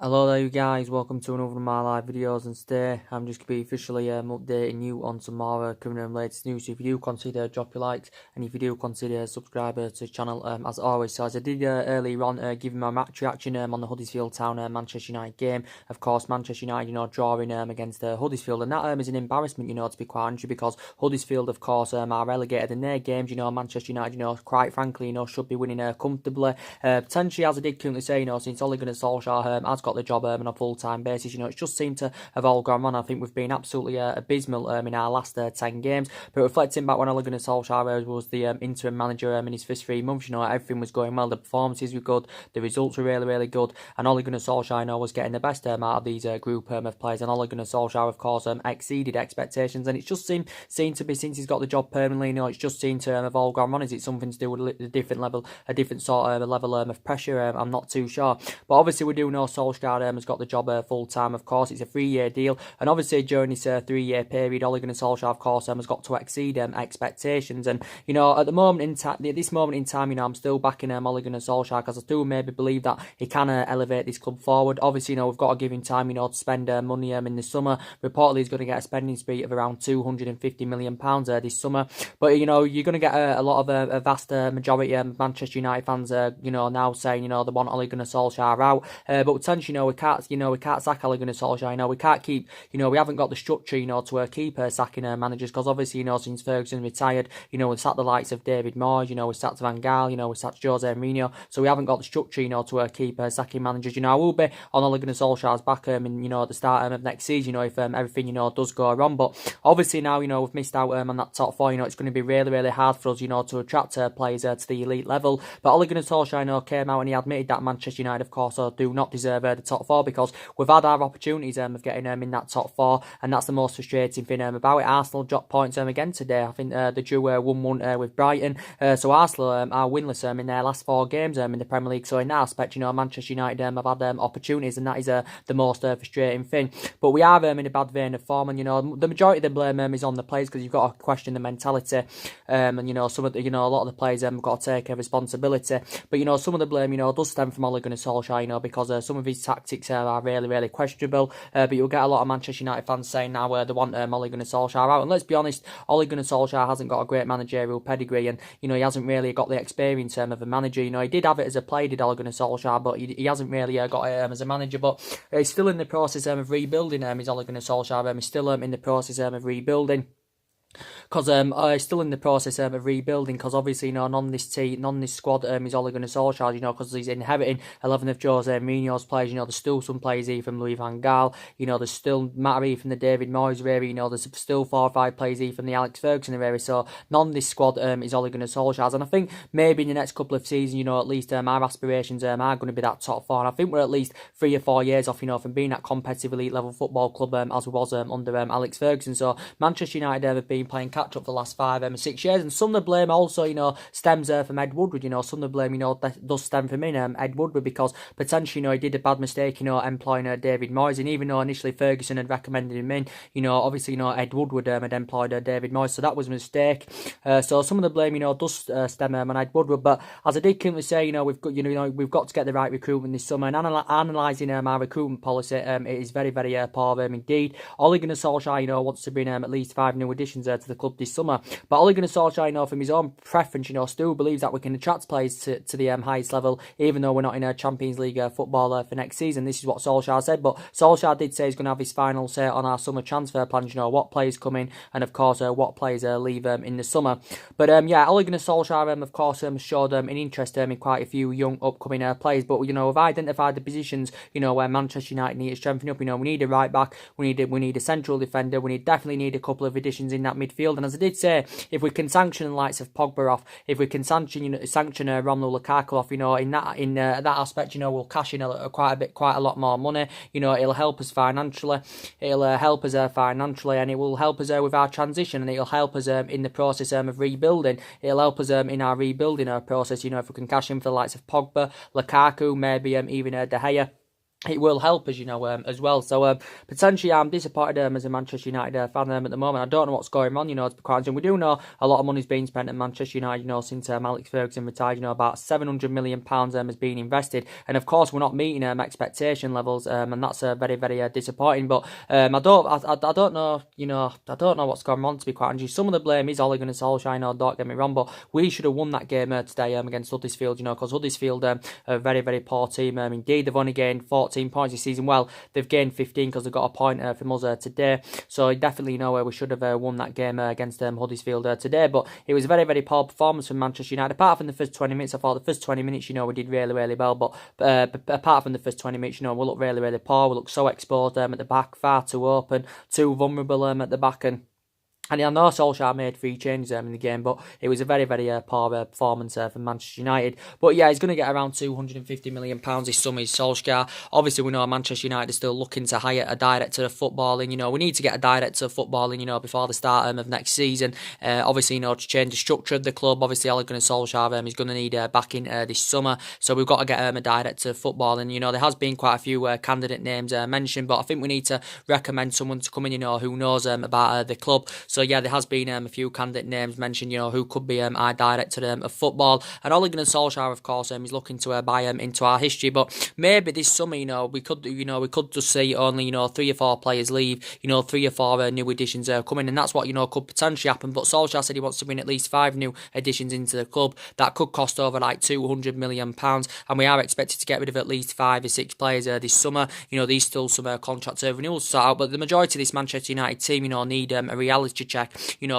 Hello there you guys, welcome to another of my live videos, and today I'm just going to be officially updating you on some more current and latest news. So if you do consider drop your likes, and if you do consider subscribe to the channel as always. So as I did earlier on, giving my match reaction on the Huddersfield Town Manchester United game. Of course Manchester United drawing against Huddersfield, and that is an embarrassment to be quite honest, because Huddersfield of course are relegated in their games. Manchester United quite frankly should be winning comfortably, potentially, as I did currently say, since Ole Gunnar Solskjaer has got the job on a full-time basis. It's just seemed to have all gone wrong. I think we've been absolutely abysmal in our last 10 games. But reflecting back when Ole Gunnar Solskjaer was the interim manager in his first 3 months, everything was going well. The performances were good, the results were really, really good, and Ole Gunnar Solskjaer was getting the best out of these group of players. And Ole Gunnar Solskjaer, of course, exceeded expectations. And it's just seemed to be, since he's got the job permanently, it's just seemed to have all gone wrong. Is it something to do with a different level, a different sort of level of pressure? I'm not too sure. But obviously we do know Solskjaer has got the job full time. Of course, it's a 3-year deal, and obviously during this 3-year period, Ole Gunnar Solskjaer, of course, has got to exceed expectations. And at the moment in time, at this moment in time, I'm still backing Ole Gunnar Solskjaer, because I do maybe believe that he can elevate this club forward. Obviously, we've got to give him time, to spend money in the summer. Reportedly, he's going to get a spending spree of around £250 million this summer. But you're going to get a lot of a vast majority of Manchester United fans, now saying they want Ole Gunnar Solskjaer out. But potentially, we can't sack Ole Gunnar Solskjaer. We can't keep, we haven't got the structure, to keep sacking managers, because obviously, since Ferguson retired, we sacked the likes of David Moyes, we sacked Van Gaal, we sacked Jose Mourinho, so we haven't got the structure, to keep sacking managers. I will be on Ole Gunnar Solskjaer's back, at the start of next season, if everything, does go wrong. But obviously now, we've missed out on that top 4. It's going to be really, really hard for us, to attract players to the elite level. But Ole Gunnar Solskjaer, came out and he admitted that Manchester United, of course, do not deserve the top 4, because we've had our opportunities of getting in that top 4, and that's the most frustrating thing about it. Arsenal dropped points again today. I think they drew 1-1 with Brighton. So Arsenal are winless in their last 4 games in the Premier League. So in that aspect, Manchester United have had opportunities, and that is the most frustrating thing. But we are in a bad vein of form, and the majority of the blame is on the players, because you've got to question the mentality, and some of the, a lot of the players have got to take responsibility. But some of the blame does stem from Ole Gunnar Solskjaer, because some of his tactics are really, really questionable. But you'll get a lot of Manchester United fans saying now they want Ole Gunnar Solskjaer out. And let's be honest, Ole Gunnar Solskjaer hasn't got a great managerial pedigree, and he hasn't really got the experience of a manager. He did have it as a player, did Ole Gunnar Solskjaer, but he hasn't really got it as a manager. But he's still in the process of rebuilding. Is Ole Gunnar Solskjaer? He's still in the process of rebuilding. Because still in the process of rebuilding, because obviously, none this squad is Ole Gunnar Solskjaer, because he's inheriting 11 of Jose Mourinho's players. There's still some players here from Louis van Gaal, there's still Matt here from the David Moyes era, there's still 4 or 5 players here from the Alex Ferguson era. So none of this squad is Ole Gunnar Solskjaer's, and I think maybe in the next couple of seasons, at least our aspirations are going to be that top 4, and I think we're at least 3 or 4 years off, from being that competitive elite level football club as we was under Alex Ferguson. So Manchester United have been playing catch up for the last 5 or 6 years, and some of the blame also stems from Ed Woodward. Some of the blame does stem from Ed Woodward, because potentially he did a bad mistake employing David Moyes, and even though initially Ferguson had recommended him in, obviously Ed Woodward had employed David Moyes, so that was a mistake. So some of the blame does stem on Ed Woodward. But as I did currently say, we've got to get the right recruitment this summer, and analysing our recruitment policy, it is very, very poor indeed. Ole Gunnar Solskjaer wants to bring at least 5 new additions to the club this summer, but Ole Gunnar Solskjaer, from his own preference, still believes that we can attract players to the highest level, even though we're not in a Champions League football for next season. This is what Solskjaer said, but Solskjaer did say he's going to have his final say on our summer transfer plans, what players come in, and of course what players leave in the summer. But yeah, Ole Gunnar Solskjaer, of course, showed an interest in quite a few young upcoming players, but we've identified the positions, where Manchester United need to strengthen up. We need a right back, we need a central defender, we definitely need a couple of additions in that midfield. And as I did say, if we can sanction the likes of Pogba off, if we can sanction Romelu Lukaku off, in that aspect, we'll cash in quite a lot more money. It'll help us financially. It'll help us financially, and it will help us with our transition, and it'll help us in the process of rebuilding. It'll help us in our rebuilding process. If we can cash in for the likes of Pogba, Lukaku, maybe even De Gea. it will help us, as well. So potentially, I'm disappointed as a Manchester United fan at the moment. I don't know what's going on, to be quite honest. And we do know a lot of money's being spent at Manchester United, since Alex Ferguson retired. About £700 million has been invested, and of course we're not meeting expectation levels, and that's very, very disappointing. But I don't know, I don't know what's going on, to be quite honest. Some of the blame is Ole Gunnar Solskjaer, don't get me wrong, but we should have won that game today against Huddersfield, because Huddersfield are a very, very poor team. Indeed, they've only gained 14 points this season. Well, they've gained 15 because they've got a point from us today. So definitely, we should have won that game against Huddersfield today. But it was a very, very poor performance from Manchester United. Apart from the first 20 minutes, I thought the first 20 minutes, we did really, really well. But apart from the first 20 minutes, we looked really, really poor. We looked so exposed at the back, far too open, too vulnerable at the back. And I know Solskjaer made 3 changes in the game, but it was a very, very poor performance from Manchester United. But yeah, he's going to get around £250 million this summer, is Solskjaer. Obviously, we know Manchester United is still looking to hire a director of footballing. We need to get a director of footballing, before the start of next season. Obviously, to change the structure of the club. Obviously, Ole Gunnar Solskjaer is going to need backing this summer. So we've got to get a director of footballing. There has been quite a few candidate names mentioned, but I think we need to recommend someone to come in, who knows about the club. So yeah, there has been a few candidate names mentioned, who could be our director of football. And Ole Gunnar Solskjaer, of course, is looking to buy into our history. But maybe this summer, we could just see only 3 or 4 players leave, 3 or 4 new additions coming, and that's what could potentially happen. But Solskjaer said he wants to bring at least 5 new additions into the club. That could cost over like £200 million, and we are expected to get rid of at least 5 or 6 players this summer. These still some contract renewals to sort out, but the majority of this Manchester United team, need a reality check,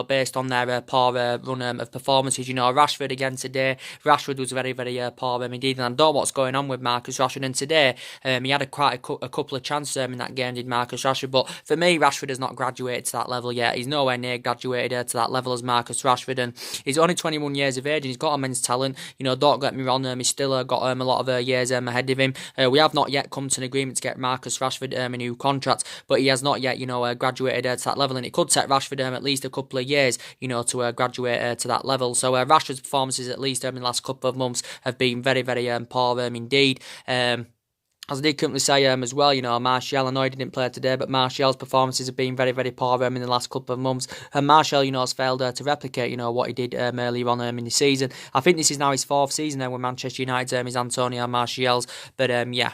based on their poor run of performances. Rashford again today. Rashford was very, very poor indeed, and I don't know what's going on with Marcus Rashford. And today, he had quite a couple of chances in that game, did Marcus Rashford. But for me, Rashford has not graduated to that level yet. He's nowhere near graduated to that level as Marcus Rashford, and he's only 21 years of age, and he's got immense talent. Don't get me wrong, he's still got a lot of years ahead of him. We have not yet come to an agreement to get Marcus Rashford a new contract, but he has not yet, graduated to that level, and it could take Rashford at least a couple of years, to graduate to that level. So Rashford's performances, at least in the last couple of months, have been very, very poor indeed. As I did currently say as well, Martial, I know he didn't play today, but Martial's performances have been very, very poor in the last couple of months. And Martial, has failed to replicate, what he did earlier on in the season. I think this is now his 4th season with Manchester United, is Antonio Martial's. But yeah.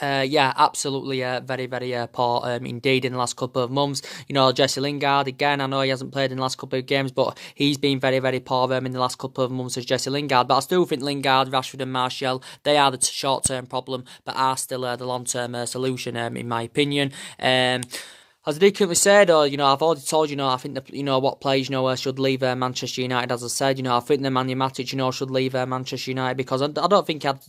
Absolutely very, very poor indeed in the last couple of months. Jesse Lingard, again, I know he hasn't played in the last couple of games, but he's been very, very poor in the last couple of months as Jesse Lingard. But I still think Lingard, Rashford and Martial, they are the short-term problem, but are still the long-term solution, in my opinion. As I did currently said, I've already told I think what players should leave Manchester United. As I said, I think the Nemanja Matic should leave Manchester United, because I don't think he had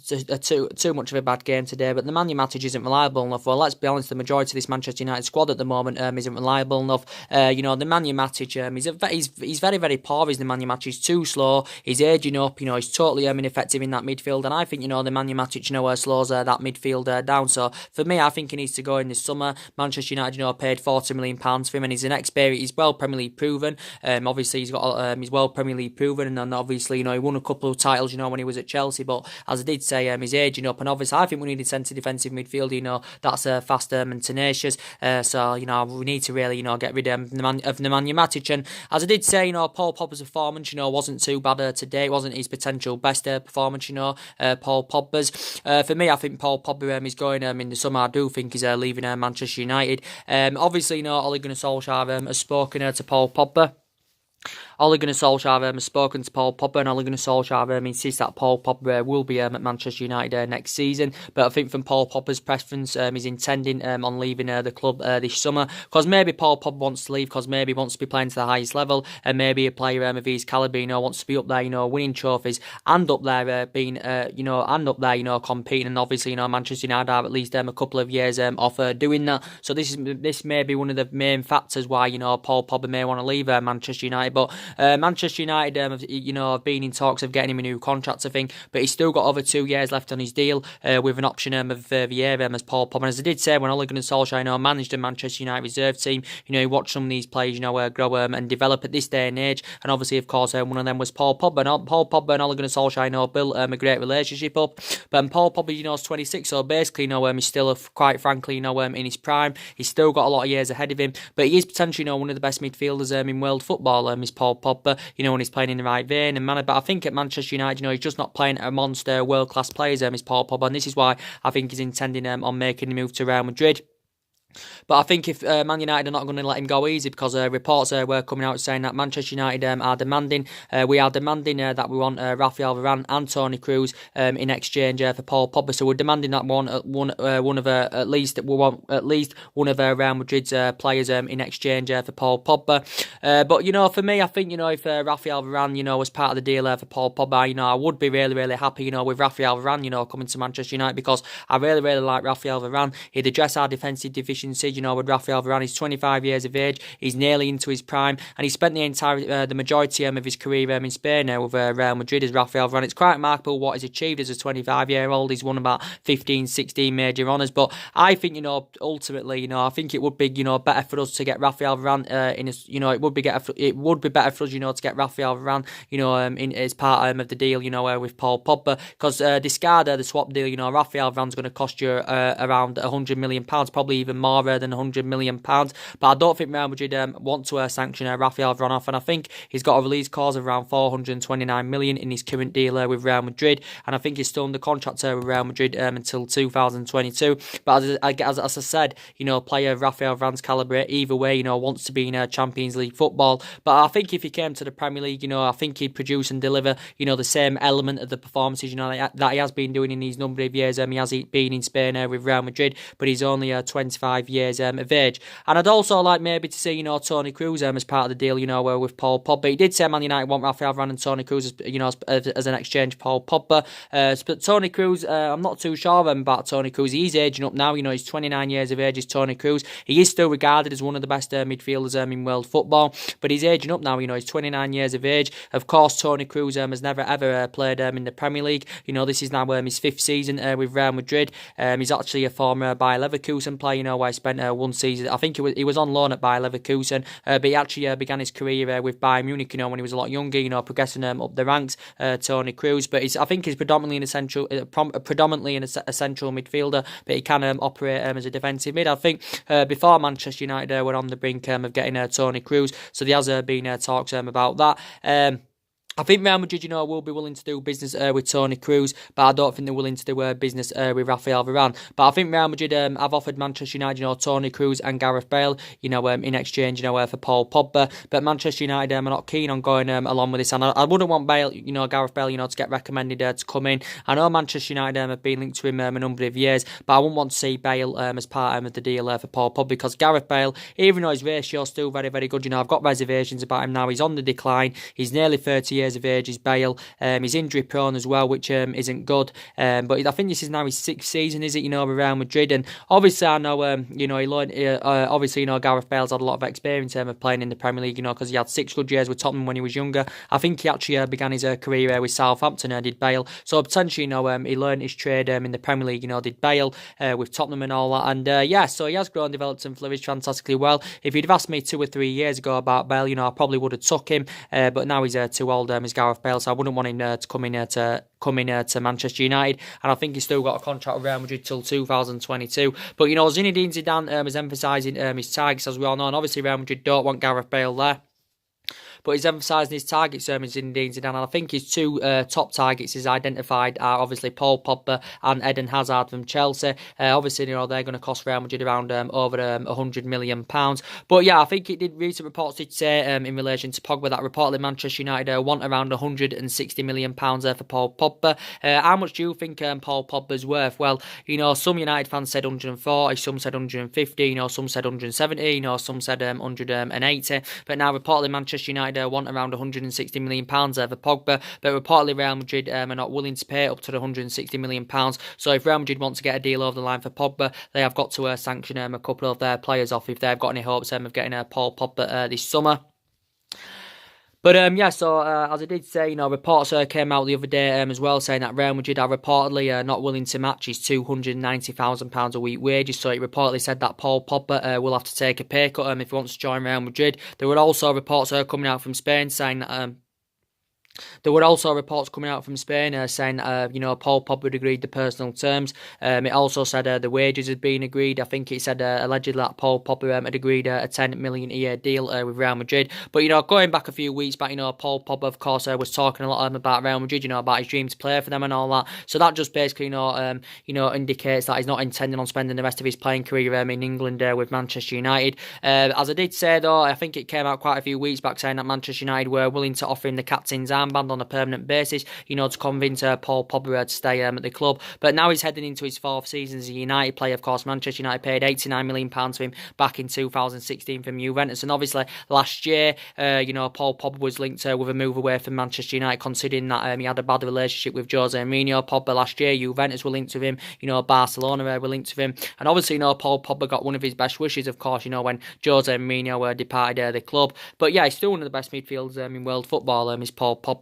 too much of a bad game today. But the Nemanja Matic isn't reliable enough. Well, let's be honest, the majority of this Manchester United squad at the moment isn't reliable enough. The Nemanja Matic, he's very, very poor. The Nemanja Matic is too slow. He's aging up. He's totally ineffective in that midfield, and I think the Nemanja Matic slows that midfield down. So for me, I think he needs to go in this summer. Manchester United paid £40 million for him, and he's an experienced, he's well Premier League proven. Obviously he's got he's well Premier League proven, and then obviously he won a couple of titles when he was at Chelsea. But as I did say, he's aging up, and obviously I think we need a centre defensive midfield that's fast and tenacious. So we need to really get rid of Nemanja Matic. And as I did say, Paul Pogba's performance wasn't too bad today. It wasn't his potential best performance. Paul Pogba's. For me, I think Paul Pogba is going in the summer. I do think he's leaving Manchester United. Obviously, Ole Gunnar Solskjaer has spoken to Paul Pogba. Ole Gunnar Solskjaer has spoken to Paul Pogba, and Ole Gunnar Solskjaer insists that Paul Pogba will be at Manchester United next season. But I think from Paul Pogba's preference, he's intending on leaving the club this summer, because maybe Paul Pogba wants to leave because maybe he wants to be playing to the highest level, and maybe a player of his calibre wants to be up there, winning trophies, and up there being competing. And obviously, Manchester United are at least a couple of years off doing that. So this may be one of the main factors why Paul Pogba may want to leave Manchester United. mate. But Manchester United, have been in talks of getting him a new contract, I think, but he's still got over 2 years left on his deal with an option of a further year as Paul Pogba. And as I did say, when Ole Gunnar Solskjaer managed the Manchester United reserve team, he watched some of these players, grow and develop at this day and age. And obviously, of course, one of them was Paul Pogba. And Paul Pogba and Ole Gunnar Solskjaer, built a great relationship up. But Paul Pogba, is 26, so basically, he's still, quite frankly, in his prime. He's still got a lot of years ahead of him, but he is potentially, one of the best midfielders in world football. Is Paul Pogba, when he's playing in the right vein and manner. But I think at Manchester United, he's just not playing at a monster world-class players. Is Paul Pogba, and this is why I think he's intending on making the move to Real Madrid. But I think if Man United are not going to let him go easy, because reports were coming out saying that Manchester United are demanding that we want Rafael Varane and Toni Kroos in exchange for Paul Pogba. So we're demanding that at least one of Real Madrid's players in exchange for Paul Pogba. But for me, I think if Rafael Varane was part of the deal for Paul Pogba, I would be really, really happy with Rafael Varane coming to Manchester United, because I really, really like Rafael Varane. He'd address our defensive deficiencies. With Rafael Varane, he's 25 years of age, he's nearly into his prime, and he spent the majority of his career in Spain with Real Madrid as Rafael Varane. It's quite remarkable what he's achieved as a 25-year-old. He's won about 15, 16 major honours, but I think, ultimately, I think it would be, better for us to get Rafael Varane it would be better for us, to get Rafael Varane, in as part of the deal, with Paul Pogba, because discard the swap deal, Rafael Varane's going to cost you around £100 million, probably even more than £100 million. But I don't think Real Madrid want to sanction Rafael Varane off, and I think he's got a release clause of around £429 million in his current deal with Real Madrid, and I think he's still under contract with Real Madrid until 2022. But as I said, player Rafael Varane's calibre, either way, wants to be in Champions League football. But I think if he came to the Premier League, I think he'd produce and deliver, the same element of the performances, that he has been doing in these number of years. He has been in Spain with Real Madrid, but he's only 25 years of age. And I'd also like maybe to see, Toni Kroos as part of the deal, with Paul Pogba. He did say Man United want Rafael Varane and Toni Kroos as an exchange for Paul Pogba. But Toni Kroos, I'm not too sure about Toni Kroos. He's aging up now, he's 29 years of age, is Toni Kroos. He is still regarded as one of the best midfielders in world football, but he's aging up now, he's 29 years of age. Of course, Toni Kroos has never ever played in the Premier League. This is now his 5th season with Real Madrid. He's actually a former Bayer Leverkusen player, where he spent one season. I think he was on loan at Bayer Leverkusen, but he actually began his career with Bayern Munich, when he was a lot younger, progressing up the ranks, Toni Kroos. But I think he's predominantly an essential midfielder, but he can operate as a defensive mid. I think before Manchester United were on the brink of getting Toni Kroos, so there has been talks about that. I think Real Madrid, will be willing to do business with Toni Kroos, but I don't think they're willing to do business with Rafael Varane. But I think Real Madrid have offered Manchester United, Toni Kroos and Gareth Bale, in exchange, for Paul Pogba. But Manchester United are not keen on going along with this, and I wouldn't want Bale, Gareth Bale, to get recommended to come in. I know Manchester United have been linked to him a number of years, but I wouldn't want to see Bale as part of the deal for Paul Pogba, because Gareth Bale, even though his ratio is still very, very good, I've got reservations about him now. He's on the decline. He's nearly 30 years of age, is Bale. He's injury prone as well, which isn't good. But I think this is now his 6th season, is it? With Real Madrid, and obviously I know he learned. Obviously, Gareth Bale's had a lot of experience of playing in the Premier League. Because he had 6 good years with Tottenham when he was younger. I think he actually began his career with Southampton. Did Bale? So potentially, he learned his trade in the Premier League. Did Bale with Tottenham and all that? And so he has grown, developed, and flourished fantastically well. If you'd have asked me 2 or 3 years ago about Bale, I probably would have took him. But now he's too old. He's Gareth Bale, so I wouldn't want him to come in to Manchester United, and I think he's still got a contract with Real Madrid till 2022. But Zinedine Zidane is emphasising his targets, as we all know, and obviously Real Madrid don't want Gareth Bale there. But he's emphasising his targets in Zinedine Zidane, and I think his 2 top targets he's identified are obviously Paul Pogba and Eden Hazard from Chelsea. Obviously, they're going to cost Real Madrid around over £100 million. But yeah, I think recent reports did say in relation to Pogba that reportedly Manchester United want around £160 million for Paul Pogba. How much do you think Paul Pogba's worth? Well, some United fans said 140, some said 150, some said 170, some said 180. But now reportedly Manchester United want around £160 million for Pogba, but reportedly Real Madrid are not willing to pay up to the £160 million. So if Real Madrid want to get a deal over the line for Pogba, they have got to sanction a couple of their players off if they've got any hopes of getting Paul Pogba this summer. But yeah, so as I did say, reports came out the other day as well saying that Real Madrid are reportedly not willing to match his £290,000 a week wages. So it reportedly said that Paul Pogba will have to take a pay cut if he wants to join Real Madrid. There were also reports coming out from Spain saying that there were also reports coming out from Spain saying Paul Pogba had agreed the personal terms. It also said the wages had been agreed. I think it said allegedly that Paul Pogba had agreed a 10 million a year deal with Real Madrid. But going back a few weeks back, Paul Pogba of course was talking a lot about Real Madrid, about his dream to play for them and all that. So that just basically indicates that he's not intending on spending the rest of his playing career in England with Manchester United. As I did say though, I think it came out quite a few weeks back saying that Manchester United were willing to offer him the captain's armband on a permanent basis, to convince Paul Pogba to stay at the club. But now he's heading into his fourth season as a United player. Of course, Manchester United paid £89 million to him back in 2016 from Juventus, and obviously last year, Paul Pogba was linked with a move away from Manchester United, considering that he had a bad relationship with Jose Mourinho. Pogba last year, Juventus were linked with him, Barcelona were linked with him, and obviously, Paul Pogba got one of his best wishes, of course, when Jose Mourinho departed the club. But yeah, he's still one of the best midfielders in world football. Is Paul Pogba.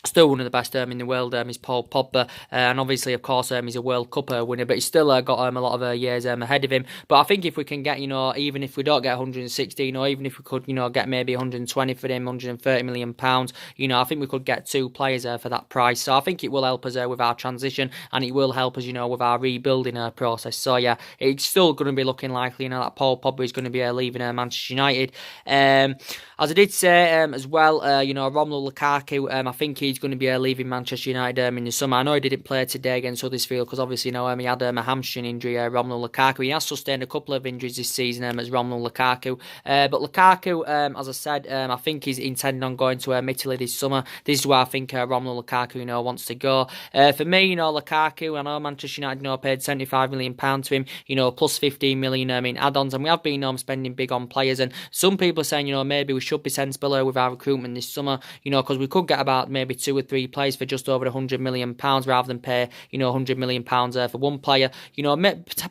Still one of the best in the world is Paul Pogba, and obviously, of course, he's a World Cup winner, but he's still got a lot of years ahead of him. But I think if we can get, even if we don't get 116, or even if we could, get maybe 120 for him, £130 million, I think we could get two players for that price. So I think it will help us with our transition, and it will help us, with our rebuilding process. So yeah, it's still going to be looking likely, that Paul Pogba is going to be leaving Manchester United. As I did say as well, Romelu Lukaku, I think he's going to be leaving Manchester United in the summer. I know he didn't play today against Huddersfield because obviously, he had a hamstring injury, Romelu Lukaku. He has sustained a couple of injuries this season as Romelu Lukaku. But Lukaku, as I said, I think he's intending on going to Italy this summer. This is where I think Romelu Lukaku, wants to go. For me, Lukaku, I know Manchester United, paid £75 million to him, plus 15 million in add-ons, and we have been spending big on players. And some people are saying, maybe we should be sensible with our recruitment this summer, because we could get about maybe 2 or 3 players for just over £100 million rather than pay, £100 million for one player.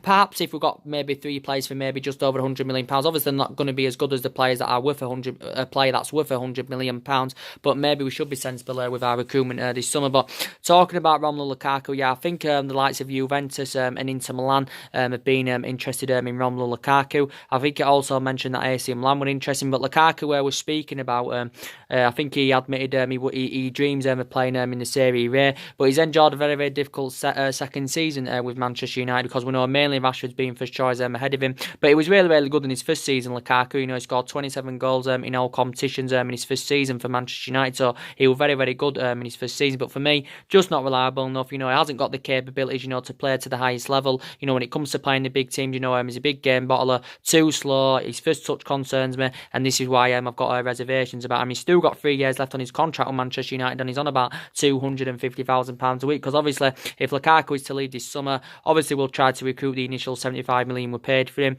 Perhaps if we got maybe 3 players for maybe just over £100 million, obviously they're not going to be as good as the players that are worth a player that's worth £100 million, but maybe we should be sensible with our recruitment this summer. But talking about Romelu Lukaku, yeah, I think the likes of Juventus and Inter Milan have been interested in Romelu Lukaku. I think it also mentioned that AC Milan were interested, but Lukaku was speaking about, I think he admitted he dreams of playing in the Serie A, but he's enjoyed a very, very difficult second season with Manchester United, because we know mainly Rashford's been first choice ahead of him, but he was really, really good in his first season. Lukaku, he scored 27 goals in all competitions in his first season for Manchester United, so he was very, very good in his first season. But for me, just not reliable enough. He hasn't got the capabilities, to play to the highest level. When it comes to playing the big teams, he's a big game bottler, too slow. His first touch concerns me, and this is why I've got reservations about him. He's still got 3 years left on his contract with Manchester United, and he's on about £250,000 a week, because obviously if Lukaku is to leave this summer, obviously we'll try to recruit the initial 75 million we paid for him.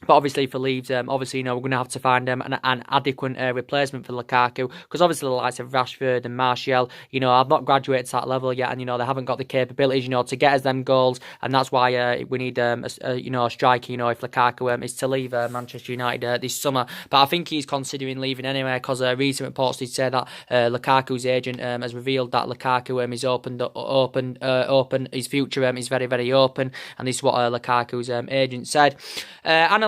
But obviously, if he leaves, obviously, we're going to have to find an adequate replacement for Lukaku, because obviously the likes of Rashford and Martial, have not graduated to that level yet, and they haven't got the capabilities, to get us them goals, and that's why we need a striker, if Lukaku is to leave Manchester United this summer. But I think he's considering leaving anyway, because recent reports did say that Lukaku's agent has revealed that Lukaku is open. His future is very, very open, and this is what Lukaku's agent said.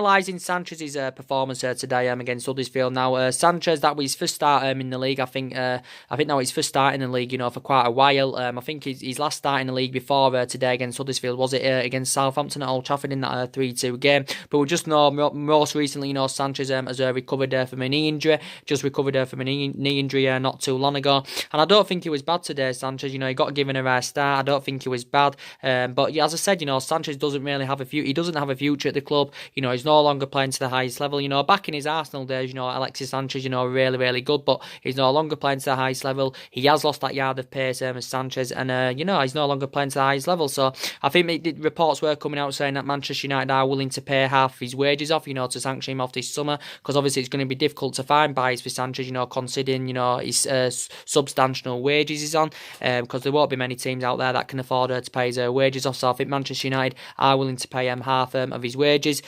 Analysing Sanchez's performance today against Huddersfield. Now, Sanchez, that was his first start in the league. I think that was his first start in the league, for quite a while. I think his last start in the league before today against Huddersfield was it against Southampton at Old Trafford in that 3-2 game. But we just know most recently, Sanchez has recovered from a knee injury. Just recovered from a knee injury not too long ago, and I don't think he was bad today. Sanchez, he got given a rare start. I don't think he was bad. But yeah, as I said, Sanchez doesn't really have a future. He doesn't have a future at the club. He's no longer playing to the highest level. Back in his Arsenal days, Alexis Sanchez, really, really good, but he's no longer playing to the highest level. He has lost that yard of pace as Sanchez, and he's no longer playing to the highest level. So I think reports were coming out saying that Manchester United are willing to pay half his wages off, to sanction him off this summer, because obviously it's going to be difficult to find buyers for Sanchez, considering, his substantial wages he's on, because there won't be many teams out there that can afford to pay his wages off. So I think Manchester United are willing to pay half of his wages.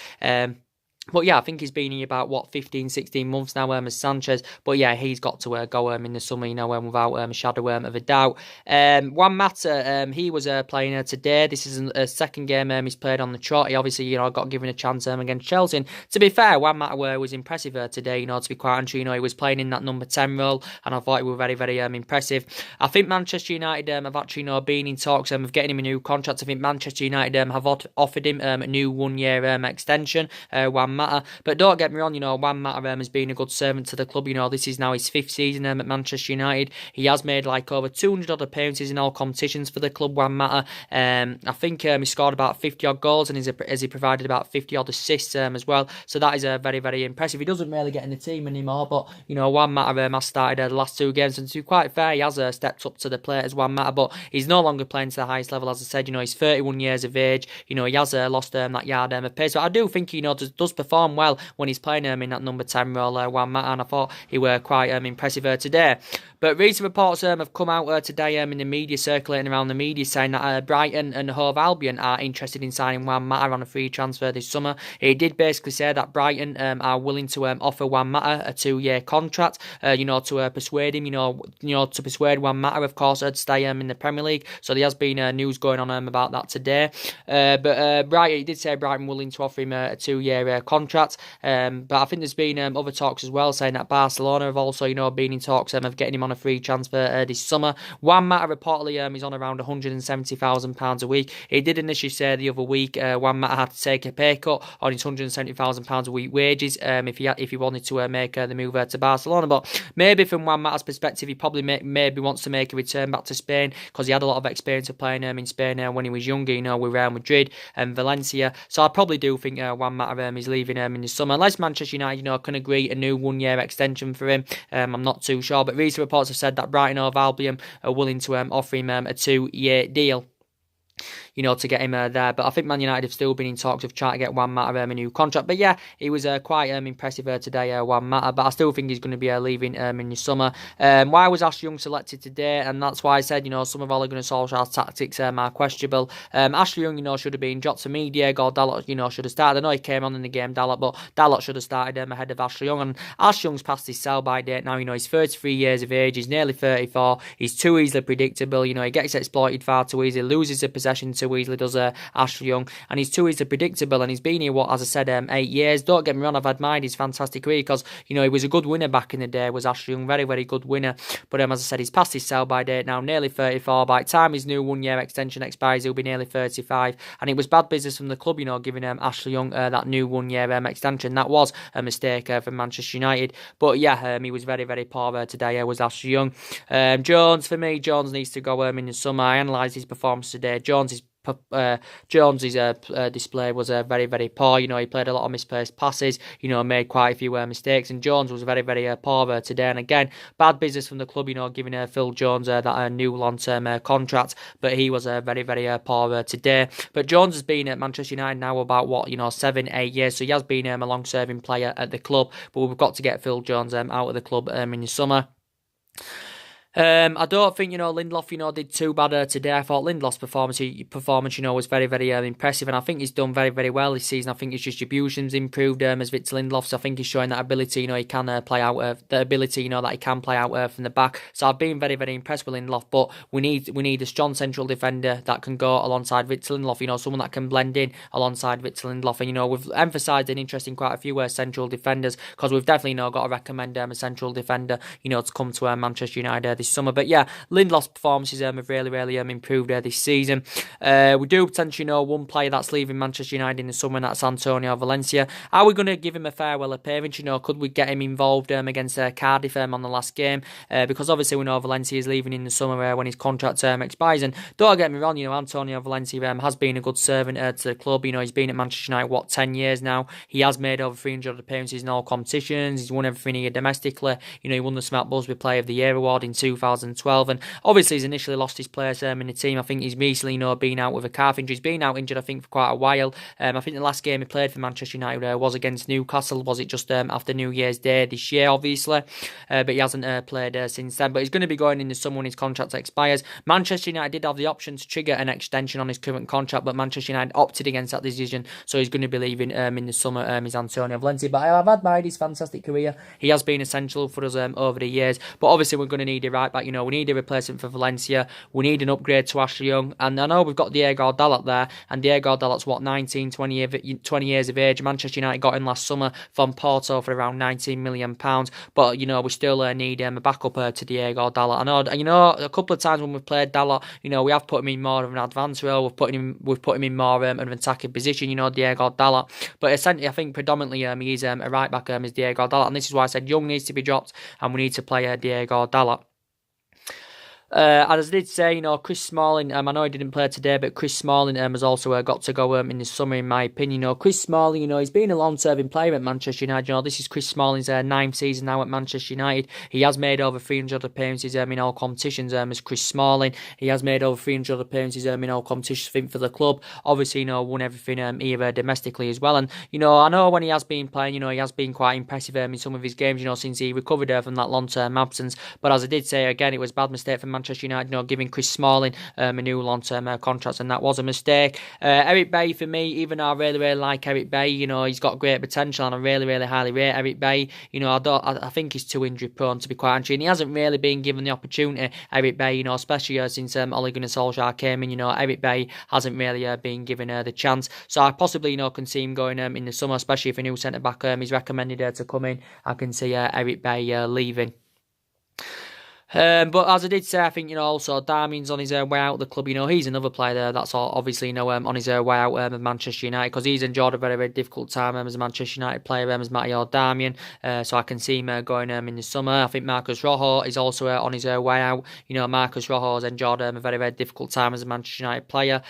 But yeah, I think he's been here about, what, 15, 16 months now, as Sanchez. But yeah, he's got to go in the summer, without a shadow of a doubt. Juan Mata, he was playing today. This is a second game he's played on the trot. He obviously, got given a chance against Chelsea. And to be fair, Juan Mata was impressive today, to be quite honest. He was playing in that number 10 role, and I thought he was very, very impressive. I think Manchester United have actually, been in talks of getting him a new contract. I think Manchester United have offered him a new 1-year extension, Juan Mata. But don't get me wrong, Juan Mata has been a good servant to the club. This is now his 5th season at Manchester United. He has made like over 200 odd appearances in all competitions for the club, Juan Mata. I think he scored about 50 odd goals, and he provided about 50 odd assists as well. So that is very, very impressive. He doesn't really get in the team anymore, but Juan Mata has started the last 2 games, and to be quite fair, he has stepped up to the plate as Juan Mata, but he's no longer playing to the highest level. As I said, he's 31 years of age. He has lost that yard of pace, but I do think he does perform well when he's playing in that number 10 role, Juan Mata, and I thought he were quite impressive today. But recent reports have come out today in the media, circulating around the media, saying that Brighton and Hove Albion are interested in signing Juan Mata on a free transfer this summer. He did basically say that Brighton are willing to offer Juan Mata a 2-year contract, to persuade him, to persuade Juan Mata, of course, to stay in the Premier League. So there has been news going on about that today. But Brighton, he did say Brighton willing to offer him a 2-year contract. But I think there's been other talks as well, saying that Barcelona have also, been in talks of getting him on a free transfer this summer. Juan Mata reportedly is on around £170,000 a week. He did initially say the other week Juan Mata had to take a pay cut on his £170,000 a week wages if he wanted to make the move to Barcelona. But maybe from Juan Mata's perspective, he probably maybe wants to make a return back to Spain, because he had a lot of experience of playing in Spain when he was younger, with Real Madrid and Valencia. So I probably do think Juan Mata is leaving in the summer, unless Manchester United, can agree a new 1-year extension for him. I'm not too sure, but recent reports have said that Brighton or Albion are willing to offer him a 2-year deal, to get him there. But I think Man United have still been in talks of trying to get Juan Mata a new contract. But yeah, he was quite impressive today, Juan Mata. But I still think he's going to be leaving in the summer. Why was Ashley Young selected today? And that's why I said, some of Ole Gunnar Solskjaer's tactics are questionable. Ashley Young, should have been dropped to Medieg, or Dalot, should have started. I know he came on in the game, Dalot, but Dalot should have started ahead of Ashley Young. And Ashley Young's past his sell-by date now. He's 33 years of age. He's nearly 34. He's too easily predictable. He gets exploited far too easily, loses the possession too easily, does Ashley Young, and he's too easily predictable, and he's been here, as I said, 8 years. Don't get me wrong, I've admired his fantastic career, because, he was a good winner back in the day, was Ashley Young, very, very good winner. But as I said, he's past his sell-by date now, nearly 34. By the time his new 1-year extension expires, he'll be nearly 35, and it was bad business from the club, giving Ashley Young that new 1-year extension. That was a mistake from Manchester United. But yeah, he was very, very poor today, was Ashley Young. Jones, for me, Jones needs to go in the summer. I analysed his performance today. Jones's display was very, very poor. He played a lot of misplaced passes, made quite a few mistakes, and Jones was very, very poor today. And again, bad business from the club, giving Phil Jones that new long-term contract, but he was very, very poor today. But Jones has been at Manchester United now about 7-8 years, so he has been a long-serving player at the club, but we've got to get Phil Jones out of the club in the summer. I don't think, Lindelof, did too bad today. I thought Lindelof's performance, was very, very impressive, and I think he's done very, very well this season. I think his distribution's improved as Victor Lindelof, so I think he's showing that ability, he can play out, the ability, that he can play out from the back. So I've been very, very impressed with Lindelof, but we need a strong central defender that can go alongside Victor Lindelof, someone that can blend in alongside Victor Lindelof, and, we've emphasised an interest in quite a few central defenders, because we've definitely, got to recommend a central defender, to come to Manchester United this summer. But yeah, Lindelof's performances have really, really improved this season. We do potentially know one player that's leaving Manchester United in the summer, and that's Antonio Valencia. Are we going to give him a farewell appearance? Could we get him involved against Cardiff on the last game? Because obviously we know Valencia is leaving in the summer when his contract term expires. And don't get me wrong, Antonio Valencia has been a good servant to the club. He's been at Manchester United 10 years now. He has made over 300 appearances in all competitions. He's won everything here domestically. He won the Smart Busby Player of the Year award in 2012, and obviously he's initially lost his place in the team. I think he's recently, been out with a calf injury. He's been out injured, I think, for quite a while. I think the last game he played for Manchester United was against Newcastle. Was it just after New Year's Day this year, obviously? But he hasn't played since then. But he's going to be going in the summer when his contract expires. Manchester United did have the option to trigger an extension on his current contract, but Manchester United opted against that decision, so he's going to be leaving in the summer. Is Antonio Valencia. But I've admired his fantastic career. He has been essential for us over the years. But obviously we're going to need a right back. We need a replacement for Valencia. We need an upgrade to Ashley Young. And I know we've got Diego Dalot there, and Diego Dalot's 19, 20 years of age. Manchester United got him last summer from Porto for around £19 million. But we still need a backup to Diego Dalot. I know a couple of times when we've played Dalot, we have put him in more of an advanced role. We've put him in more of an attacking position. Diego Dalot. But essentially, I think predominantly he's a right back is Diego Dalot, and this is why I said Young needs to be dropped, and we need to play Diego Dalot. As I did say, Chris Smalling, I know he didn't play today, but Chris Smalling has also got to go in the summer, in my opinion. Chris Smalling, he's been a long-serving player at Manchester United. This is Chris Smalling's 9th season now at Manchester United. He has made over 300 appearances in all competitions as Chris Smalling. He has made over 300 appearances in all competitions, I think, for the club. Obviously, won everything here domestically as well. And, I know when he has been playing, he has been quite impressive in some of his games, since he recovered from that long-term absence. But as I did say, again, it was a bad mistake for Manchester United, giving Chris Smalling a new long-term contract, and that was a mistake. Eric Bailly, for me, even though I really, really like Eric Bailly, he's got great potential, and I really, really highly rate Eric Bailly. I think he's too injury prone, to be quite honest, and he hasn't really been given the opportunity, Eric Bailly, especially since Ole Gunnar Solskjaer came in. Eric Bailly hasn't really been given the chance, so I possibly can see him going in the summer, especially if a new centre back is recommended to come in. I can see Eric Bailly leaving. But as I did say, I think, also Darmian's on his way out of the club. He's another player there that's obviously, on his way out of Manchester United, because he's enjoyed a very, very difficult time as a Manchester United player, as Matteo Darmian. So I can see him going in the summer. I think Marcus Rojo is also on his way out. Marcus Rojo has enjoyed a very, very difficult time as a Manchester United player.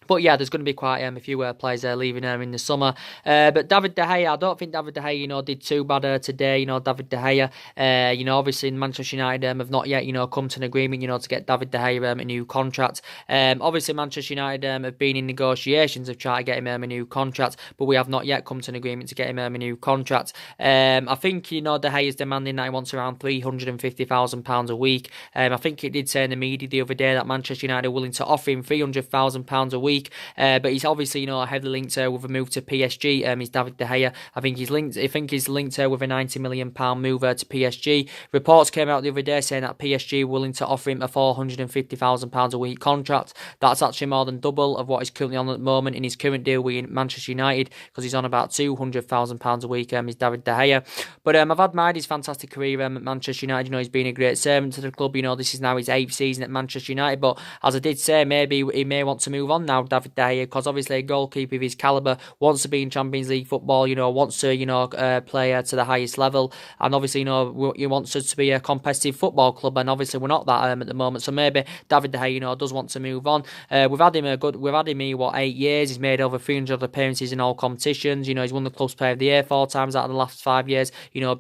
But yeah, there's going to be quite a few players leaving in the summer. But David De Gea, I don't think David De Gea, did too bad today. David De Gea, obviously Manchester United have not yet, come to an agreement, to get David De Gea a new contract. Obviously Manchester United have been in negotiations of trying to get him a new contract, but we have not yet come to an agreement to get him a new contract. I think, De Gea is demanding that he wants around £350,000 a week. I think it did say in the media the other day that Manchester United are willing to offer him £300,000 a week. But he's obviously, heavily linked with a move to PSG. He's David De Gea. I think he's linked with a £90 million move to PSG. Reports came out the other day saying that PSG were willing to offer him a £450,000 a week contract. That's actually more than double of what he's currently on at the moment in his current deal with Manchester United, because he's on about £200,000 a week. He's David De Gea. But I've admired his fantastic career at Manchester United. He's been a great servant to the club. This is now his 8th season at Manchester United. But as I did say, maybe he may want to move on now, David De Gea, because obviously a goalkeeper of his calibre wants to be in Champions League football, wants to, play to the highest level, and obviously, he wants us to be a competitive football club, and obviously we're not that at the moment, so maybe David De Gea, does want to move on. We've had him 8 years, he's made over 300 appearances in all competitions, he's won the club's player of the year 4 times out of the last 5 years,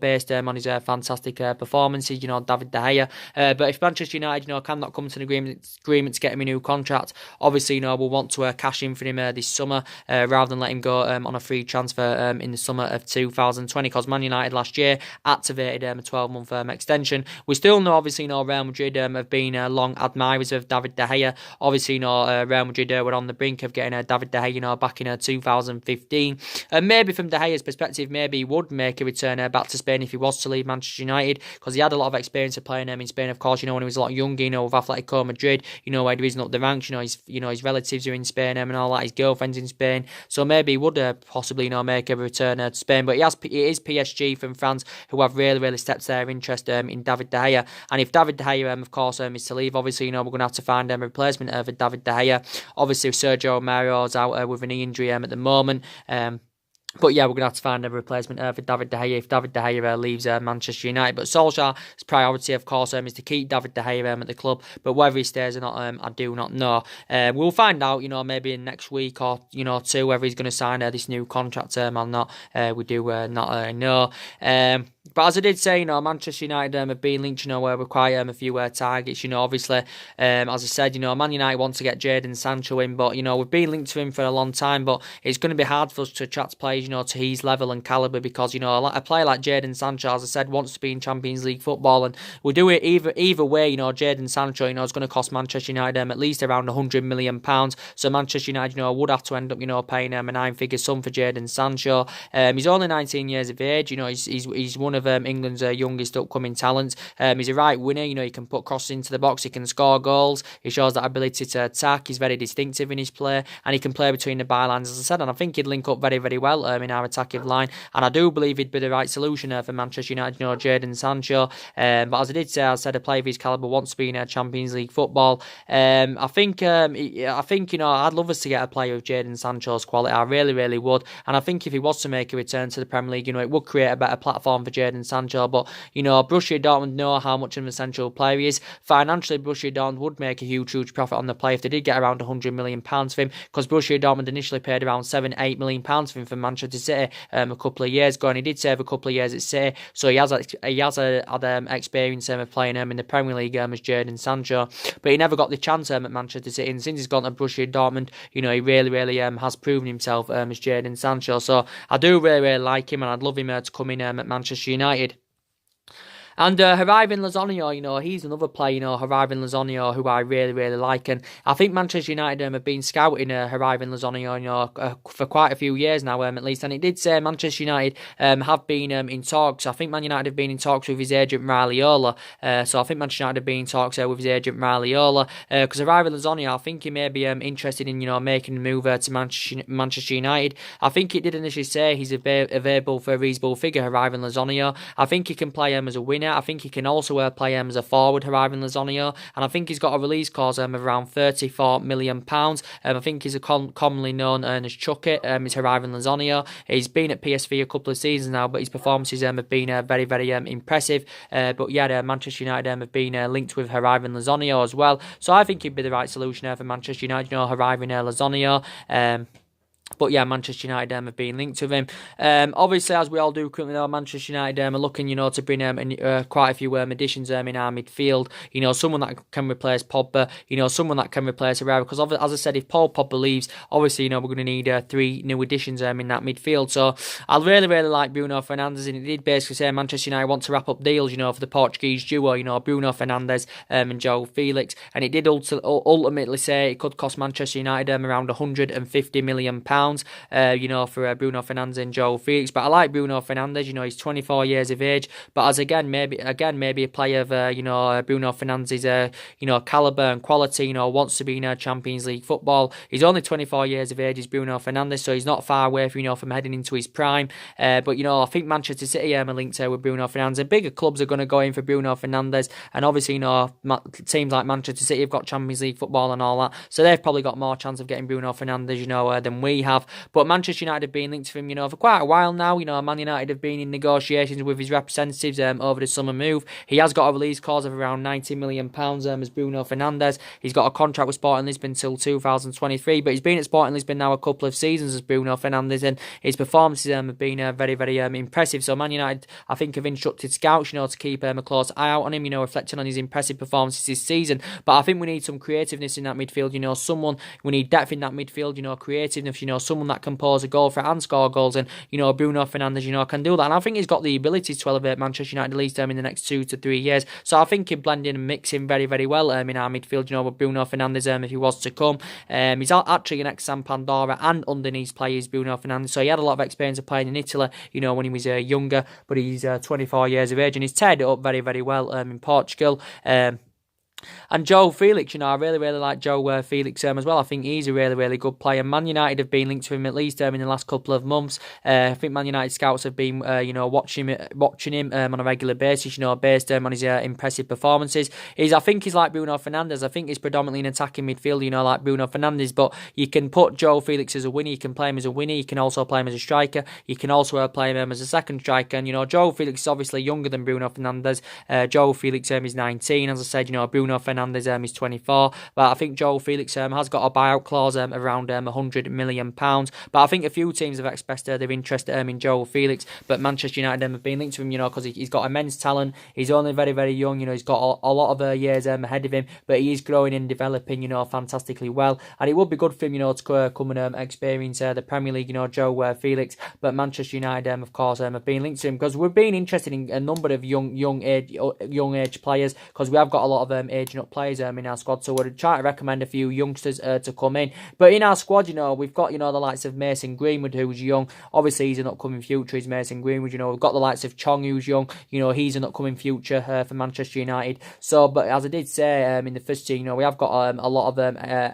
based on his fantastic performances, David De Gea. But if Manchester United, cannot come to an agreement to get him a new contract, obviously, we'll want to cash in for him this summer, rather than let him go on a free transfer in the summer of 2020, because Man United last year activated a 12-month extension. We still know, obviously, Real Madrid have been long admirers of David De Gea. Obviously, Real Madrid were on the brink of getting David De Gea back in 2015. And maybe from De Gea's perspective, maybe he would make a return back to Spain if he was to leave Manchester United, because he had a lot of experience of playing in Spain, of course, when he was a lot younger, with Atletico Madrid, where he risen up the ranks, his relatives are in Spain, and all that, his girlfriend's in Spain, so maybe he would possibly make a return to Spain. But it is PSG from France who have really, really stepped their interest in David De Gea, and if David De Gea, of course, is to leave, obviously, we're going to have to find a replacement for David De Gea. Obviously, Sergio Romero's out with a knee injury at the moment. But yeah, we're going to have to find a replacement for David De Gea if David De Gea leaves Manchester United. But Solskjaer's priority, of course, is to keep David De Gea at the club. But whether he stays or not, I do not know. We'll find out, maybe in next week or, 2, whether he's going to sign this new contract or not. We do not know. But as I did say, Manchester United have been linked, with quite a few targets. Obviously, as I said, Man United want to get Jadon Sancho in, but we've been linked to him for a long time. But it's going to be hard for us to attract players, to his level and caliber, because a player like Jadon Sancho, as I said, wants to be in Champions League football, and we do it either way. Jadon Sancho, is going to cost Manchester United at least around £100 million. So Manchester United, would have to end up, paying a nine-figure sum for Jadon Sancho. He's only 19 years of age. He's one of England's youngest upcoming talents. He's a right winner. He can put crosses into the box. He can score goals. He shows that ability to attack. He's very distinctive in his play, and he can play between the bylines, as I said. And I think he'd link up very, very well in our attacking line. And I do believe he'd be the right solution for Manchester United. Jadon Sancho. But as I said, a player of his caliber wants to be in Champions League football. I think I'd love us to get a player of Jadon Sancho's quality. I really, really would. And I think if he was to make a return to the Premier League, it would create a better platform for Jadon Sancho. But Borussia Dortmund know how much of an essential player he is. Financially, Borussia Dortmund would make a huge profit on the player if they did get around £100 million for him, because Borussia Dortmund initially paid around £7-8 million for him from Manchester City a couple of years ago, and he did save a couple of years at City, so he has had experience of playing in the Premier League as Jadon Sancho, but he never got the chance at Manchester City, and since he's gone to Borussia Dortmund, he really has proven himself as Jadon Sancho. So I do really like him, and I'd love him to come in at Manchester United. And Hirving Lozano, he's another player, Hirving Lozano, who I really like. And I think Manchester United have been scouting Hirving Lozano, for quite a few years now, at least. And it did say Manchester United have been in talks. I think Man United have been in talks with his agent, Raiola. So I think Manchester United have been in talks with his agent, Raiola. Because Hirving Lozano, I think he may be interested in, making a move to Manchester United. I think it did initially say he's available for a reasonable figure, Hirving Lozano. I think he can play as a winner. I think he can also play as a forward, Hirving Lozano, and I think he's got a release clause of around £34 million. I think he's commonly known as Chuck It, is Hirving Lozano. He's been at PSV a couple of seasons now, but his performances have been very impressive. But yeah, Manchester United have been linked with Hirving Lozano as well, so I think he'd be the right solution for Manchester United, Hirving Lozano. But yeah, Manchester United have been linked with him. Obviously, as we all do currently know, Manchester United are looking, to bring quite a few additions in our midfield. Someone that can replace Pogba. Someone that can replace Herrera. Because as I said, if Paul Pogba leaves, obviously, we're going to need 3 new additions in that midfield. So I really like Bruno Fernandes, and it did basically say Manchester United want to wrap up deals, for the Portuguese duo, Bruno Fernandes and Joe Felix. And it did ultimately say it could cost Manchester United around £150 million. For Bruno Fernandes and Joe Felix. But I like Bruno Fernandes, he's 24 years of age, but as maybe a player of Bruno Fernandes' caliber and quality, wants to be in Champions League football. He's only 24 years of age, is Bruno Fernandes, so he's not far away from heading into his prime. But I think Manchester City are linked with Bruno Fernandes. The bigger clubs are going to go in for Bruno Fernandes, and obviously teams like Manchester City have got Champions League football and all that, so they've probably got more chance of getting Bruno Fernandes than we have. But Manchester United have been linked to him, for quite a while now. Man United have been in negotiations with his representatives over the summer move. He has got a release clause of around £90 million as Bruno Fernandes. He's got a contract with Sporting Lisbon till 2023, but he's been at Sporting Lisbon now a couple of seasons as Bruno Fernandes, and his performances have been very impressive. So Man United, I think, have instructed scouts, to keep a close eye out on him, reflecting on his impressive performances this season. But I think we need some creativeness in that midfield, we need depth in that midfield, creativeness, someone that can pose a goal for and score goals, and Bruno Fernandes can do that, and I think he's got the ability to elevate Manchester United at least in the next 2 to 3 years. So I think he'd blend in and mix in very well in our midfield, with Bruno Fernandes if he was to come. He's actually an ex-San Pandora and underneath players, Bruno Fernandes, so he had a lot of experience of playing in Italy when he was younger, but he's 24 years of age, and he's tied it up very well in Portugal. And Joe Felix, I really like Joe Felix as well. I think he's a really good player. Man United have been linked to him at least in the last couple of months. I think Man United scouts have been watching him on a regular basis, based on his impressive performances. I think he's like Bruno Fernandes. I think he's predominantly an attacking midfield, like Bruno Fernandes, but you can put Joe Felix as a winner, you can play him as a winner, you can also play him as a striker, you can also play him as a second striker, and Joe Felix is obviously younger than Bruno Fernandes. Joe Felix is 19, as I said, Bruno Bruno Fernandes is 24. But I think Joao Felix has got a buyout clause around £100 million. But I think a few teams have expressed their interest in Joao Felix. But Manchester United have been linked to him, because he's got immense talent. He's only very, very young. He's got a lot of years ahead of him. But he is growing and developing, fantastically well. And it would be good for him, to come and experience the Premier League, Joao Felix. But Manchester United, of course, have been linked to him because we've been interested in a number of young age players, because we have got a lot of aging up players in our squad. So we're trying to recommend a few youngsters to come in. But in our squad, we've got the likes of Mason Greenwood, who's young. Obviously, he's an upcoming future. He's Mason Greenwood. We've got the likes of Chong, who's young. He's an upcoming future for Manchester United. So, but as I did say in the first team, we have got a lot of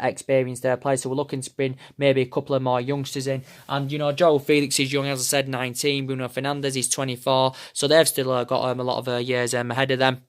experienced players. So we're looking to bring maybe a couple of more youngsters in. And Joao Felix is young, as I said, 19. Bruno Fernandes is 24. So they've still got a lot of years ahead of them.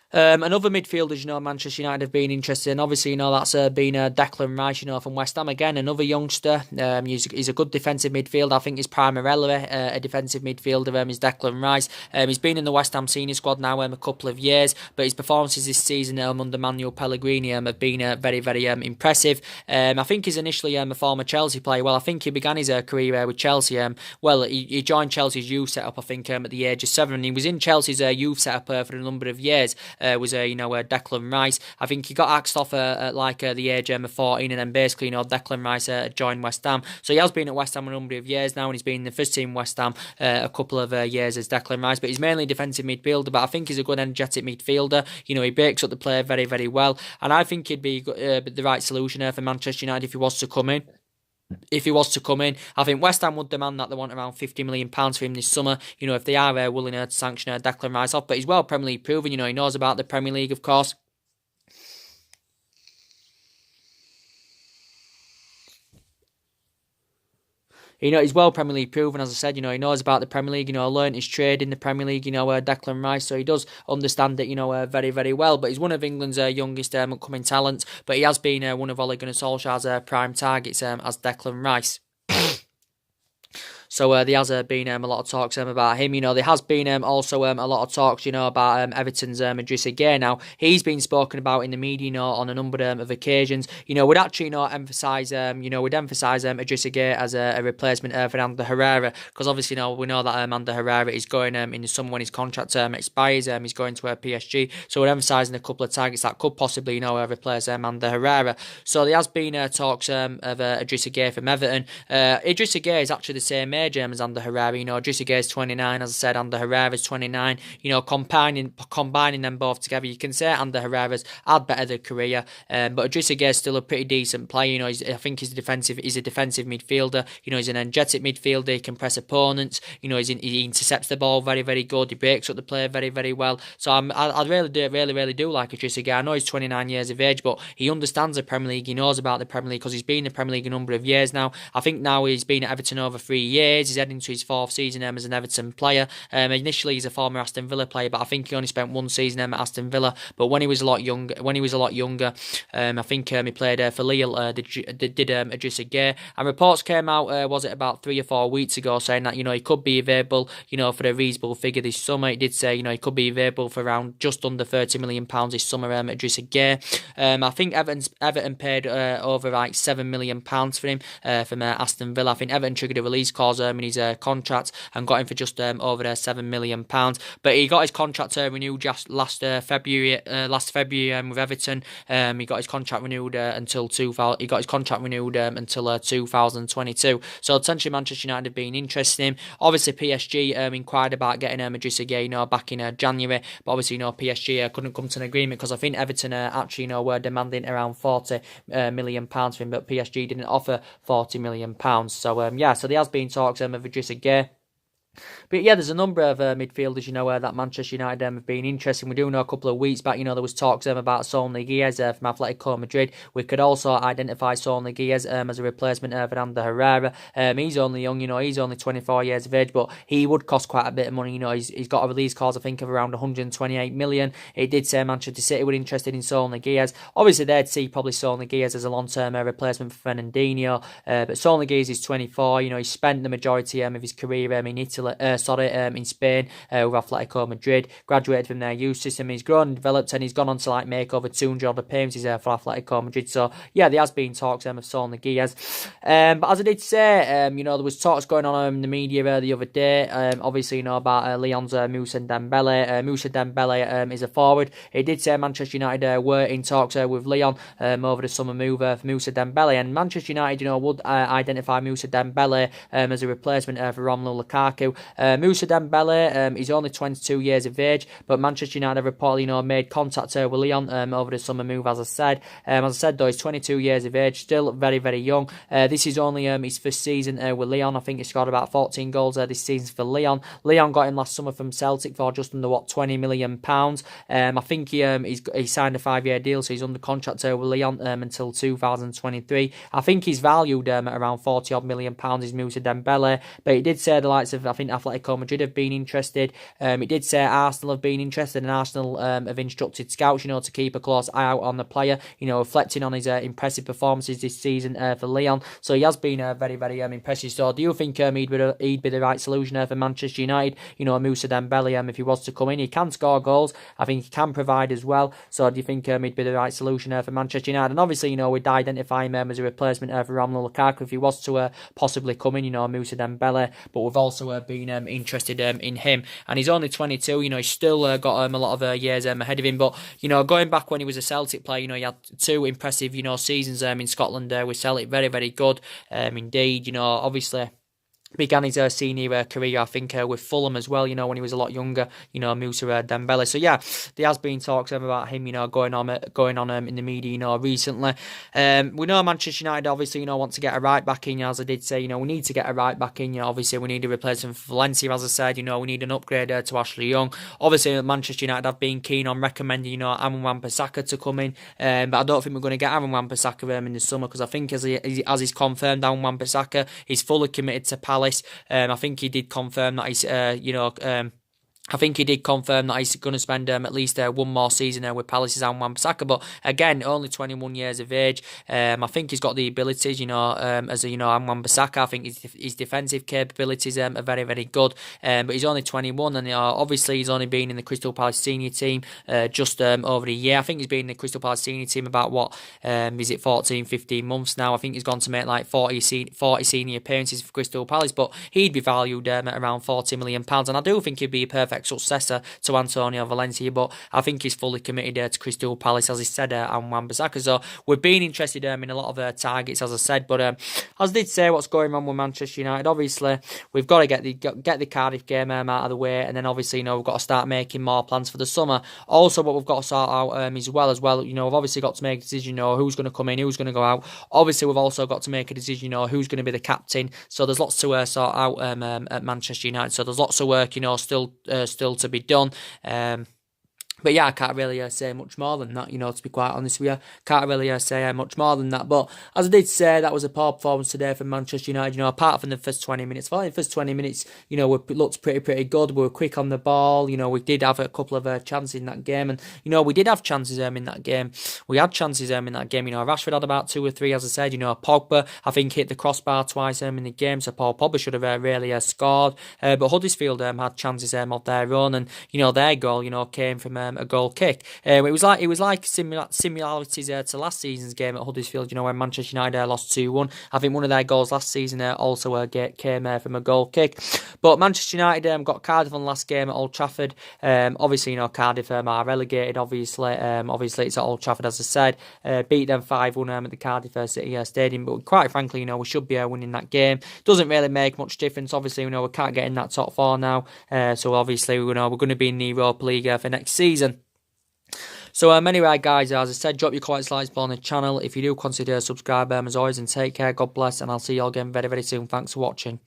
Another midfielders, Manchester United have been interested in. Obviously, that's been Declan Rice, from West Ham. Again, another youngster. He's a good defensive midfielder. I think he's primarily a defensive midfielder. Is Declan Rice. He's been in the West Ham senior squad now a couple of years, but his performances this season under Manuel Pellegrini have been very, very impressive. I think he's initially a former Chelsea player. Well, I think he began his career with Chelsea. He joined Chelsea's youth setup, I think, at the age of 7. And he was in Chelsea's youth setup for a number of years. Was Declan Rice. I think he got axed off at the age of 14, and then basically Declan Rice joined West Ham. So he has been at West Ham a number of years now, and he's been in the first team West Ham a couple of years as Declan Rice. But he's mainly defensive midfielder. But I think he's a good energetic midfielder. He breaks up the play very, very well, and I think he'd be the right solution for Manchester United if he was to come in. I think West Ham would demand that they want around £50 million for him this summer, if they are willing to sanction Declan Rice off. But he's well Premier League proven, he knows about the Premier League, of course. He's well Premier League proven, as I said. He knows about the Premier League. Learned his trade in the Premier League. Declan Rice, so he does understand it. Very, very well. But he's one of England's youngest upcoming talents. But he has been one of Ole Gunnar Solskjaer's prime targets as Declan Rice. So there has been a lot of talks about him. There has been also a lot of talks, about Everton's Idrissa Gueye. Now, he's been spoken about in the media, on a number of occasions. We'd actually emphasise, Idrissa Gueye as a replacement for Ander Herrera, because obviously, we know that Ander Herrera is going in the summer when his contract expires. He's going to PSG. So we're emphasising a couple of targets that could possibly, replace Ander Herrera. So there has been talks of Idrissa Gueye from Everton. Idrissa Gueye is actually the same age as Ander Herrera. Idrissa Gueye is 29, as I said. Ander Herrera is 29. Combining them both together, you can say Ander Herrera's had better career, but Idrissa Gueye is still a pretty decent player. I think he's a defensive midfielder. He's an energetic midfielder. He can press opponents. He intercepts the ball very, very good. He breaks up the play very, very well. So I really do like Idrissa Gueye. I know he's 29 years of age, but he understands the Premier League. He knows about the Premier League because he's been in the Premier League a number of years now. I think now he's been at Everton over 3 years. He's heading to his 4th season as an Everton player. Initially, he's a former Aston Villa player, but I think he only spent 1 season at Aston Villa. But when he was a lot younger, I think he played for Lille. Did Idrissa Gueye, and reports came out was it about 3 or 4 weeks ago saying that he could be available for a reasonable figure this summer. He did say he could be available for around just under £30 million this summer. Idrissa Gueye. I think Everton paid over £7 million for him from Aston Villa. I think Everton triggered a release clause in his contract and got him for just over £7 million. But he got his contract renewed just last February with Everton. He got his contract renewed until 2022. So essentially, Manchester United have been interested in him. Obviously, PSG inquired about getting Idrissa Gueye back in January, but obviously PSG couldn't come to an agreement because I think Everton actually were demanding around £40 million for him, but PSG didn't offer £40 million. So so there has been talks of Idrissa Gueye. But yeah, there's a number of midfielders, that Manchester United have been interested in. We do know a couple of weeks back, there was talks about Saul Niguez from Atletico Madrid. We could also identify Saul Niguez as a replacement for Ander Herrera. He's only young, he's only 24 years of age, but he would cost quite a bit of money. He's got a release clause, I think, of around 128 million. It did say Manchester City were interested in Saul Niguez. Obviously, they'd see probably Saul Niguez as a long-term replacement for Fernandinho. But Saul Niguez is 24. He spent the majority of his career in Italy. in Spain with Atletico Madrid. Graduated from their youth system. He's grown and developed, and he's gone on to like make over 200 appearances for Atletico Madrid. So yeah, there has been talks of selling the gears. But as I did say, you know, there was talks going on in the media the other day. Obviously, you know about Lyon's Moussa Dembele. Moussa Dembele is a forward. He did say Manchester United were in talks with Lyon over the summer move for Moussa Dembele, and Manchester United, you know, would identify Moussa Dembele as a replacement for Romelu Lukaku. Moussa Dembele is only 22 years of age, but Manchester United have reportedly, you know, made contact with Lyon over the summer move. As I said, though, he's 22 years of age, still very, very young. This is only his first season with Lyon. I think he scored about 14 goals this season for Lyon. Lyon got him last summer from Celtic for just under £20 million. I think he signed a 5-year deal, so he's under contract with Lyon until 2023. I think he's valued at around £40 million is Moussa Dembele, but he did say the likes of, I think, Atletico Madrid have been interested. He did say Arsenal have been interested, and Arsenal have instructed scouts, you know, to keep a close eye out on the player, you know, reflecting on his impressive performances this season for Lyon. So he has been very, very impressive. So do you think he'd be the right solution for Manchester United? You know, Moussa Dembele, if he was to come in, he can score goals. I think he can provide as well. So do you think he'd be the right solution for Manchester United? And obviously, you know, we'd identify him as a replacement for Romelu Lukaku if he was to possibly come in, you know, Moussa Dembele. But we've also been interested in him. And he's only 22, you know, he's still got a lot of years ahead of him. But, you know, going back when he was a Celtic player, you know, he had 2 impressive, you know, seasons in Scotland with Celtic. Very, very good indeed. You know, obviously began his senior career, I think, with Fulham as well, you know, when he was a lot younger, you know, Moussa Dembele. So, yeah, there has been talks about him, you know, going on in the media, you know, recently. We know Manchester United, obviously, you know, want to get a right back in, as I did say, you know, we need to get a right back in, you know, obviously, we need a replacement for Valencia, as I said, you know, we need an upgrade to Ashley Young. Obviously, Manchester United have been keen on recommending, you know, Aaron Wan-Bissaka to come in, but I don't think we're going to get Aaron Wan-Bissaka in the summer, because I think as he's confirmed, Aaron Wan-Bissaka, he's fully committed to Palace. I think he did confirm that he's, I think he did confirm that he's going to spend at least one more season with Palace's Aaron Wan-Bissaka, but again, only 21 years of age. I think he's got the abilities, you know, as a, you know, Aaron Wan-Bissaka. I think his defensive capabilities are very, very good, but he's only 21, and obviously he's only been in the Crystal Palace senior team just over a year. I think he's been in the Crystal Palace senior team about, 14, 15 months now. I think he's gone to make like 40 senior appearances for Crystal Palace, but he'd be valued at around £40 million, and I do think he'd be a perfect successor to Antonio Valencia, but I think he's fully committed to Crystal Palace, as he said, and Wan-Bissaka. So we've been interested in a lot of targets, as I said, but as I did say, what's going on with Manchester United, obviously we've got to get the Cardiff game out of the way, and then obviously, you know, we've got to start making more plans for the summer. Also, what we've got to sort out as well, you know, we've obviously got to make a decision, you know, who's going to come in, who's going to go out. Obviously, we've also got to make a decision, you know, who's going to be the captain. So there's lots to sort out at Manchester United. So there's lots of work, you know, still to be done. But yeah, I can't really say much more than that, you know, to be quite honest with you. Can't really say much more than that. But as I did say, that was a poor performance today from Manchester United, you know, apart from the first 20 minutes. Well, in the first 20 minutes, you know, we looked pretty good. We were quick on the ball. You know, we did have a couple of chances in that game. And, you know, we did have chances in that game. We had chances in that game. You know, Rashford had about 2 or 3, as I said. You know, Pogba, I think, hit the crossbar twice in the game. So Paul Pogba should have really scored. But Huddersfield had chances of their own. And, you know, their goal, you know, came from a goal kick. It was like similarities to last season's game at Huddersfield, you know, when Manchester United lost 2-1. I think one of their goals last season also came from a goal kick. But Manchester United got Cardiff on the last game at Old Trafford. Obviously, you know, Cardiff are relegated, obviously. Obviously, it's at Old Trafford, as I said. Beat them 5-1 at the Cardiff City Stadium. But quite frankly, you know, we should be winning that game. Doesn't really make much difference. Obviously, you know, we can't get in that top 4 now. So obviously, you know, we're going to be in the Europa League for next season. So anyway, guys, as I said, drop your comments, likes on the channel. If you do, consider subscribing as always, and take care. God bless, and I'll see you all again very, very soon. Thanks for watching.